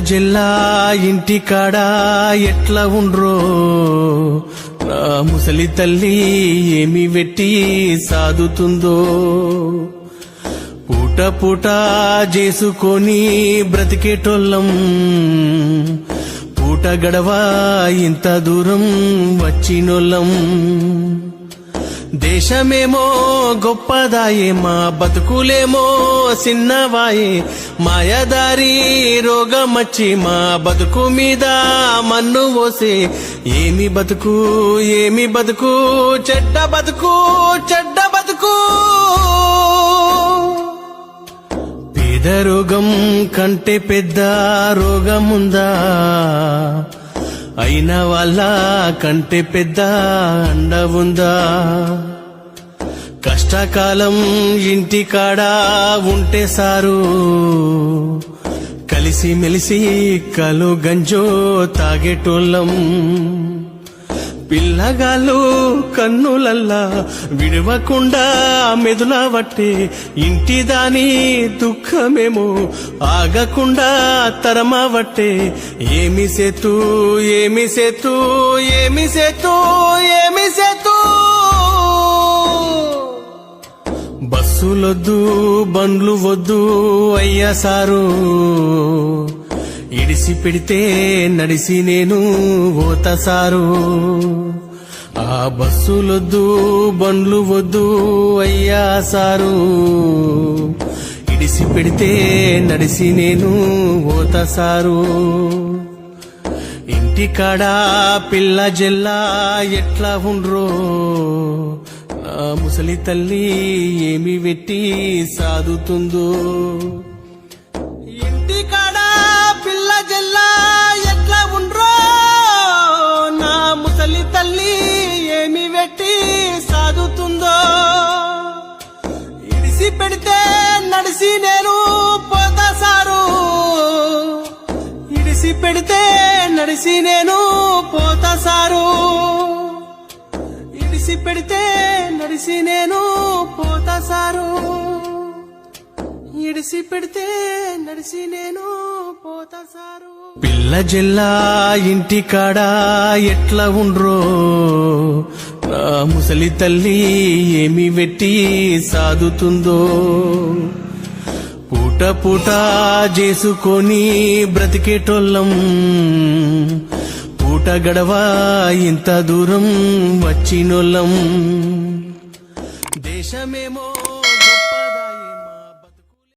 జిల్లా ఇంటికాడ ఎట్లా ఉండ్రో నా ముసలి తల్లి ఏమి వెట్టి సాదుతుందో పూట పూట చేసుకొని బ్రతికేటోళ్ళం పూట గడవా ఇంత దూరం వచ్చినోళ్ళం దేశమేమో గొప్పదాయే మా బతుకులేమో సిన్నవాయే మాయదారి రోగమచ్చి మా బతుకు మీద మన్ను పోసే ఏమి బతుకు చెడ్డ బతుకు పేద రోగం కంటే పెద్ద రోగముందా అయిన వాళ్ళ కంటే పెద్ద అండ ఉందా కష్టకాలం ఇంటికాడ ఉంటే సారు కలిసి మెలిసి కలు గంజో తాగేటోళ్ళం పిల్లగాళ్ళు కన్నులల్లా విడవకుండా మెదులవట్టే ఇంటి దాని దుఃఖమేమో ఆగకుండా తరమవట్టే ఏమి సేతు బస్సులొద్దు బండ్లు వద్దు అయ్యా సారు ఇడిసి పెడితే నడిసి నేను పోతా సారు ఆ బస్సులొద్దు బండ్లు వద్దు అయ్యా సారు ఇడిసి పెడితే నడిసి నేను పోతా సారు ఇంటికాడ పిల్ల జెల్లా ఎట్లా ఉండ్రో నా ముసలి తల్లి ఏమి వెట్టి సాదుతుందో ఇంటికాడ పిల్ల జెల్లా ఎట్లా ఉండ్రో నా ముసలి తల్లి ఏమి వెట్టి సాదుతుందో ఇడిసి పెడితే నడిసి నేను పోతా సారు ఇడిసి పెడితే నడిసి నేను పోతా సారు ఇడిసి పెడితే నడిసి నేను పోతా సారు ఇడిసి పెడితే నడిసి నేను పోతా సారు పిల్ల జిల్లా ఇంటికాడ ఎట్లా ఉండ్రో నా ముసలి తల్లి ఏమి వెట్టి సాదుతుందో పూట పూట చేసుకొని బ్రతికేటోళ్ళం పూట గడవా ఇంత దూరం వచ్చినోళ్ళం దేశమేమో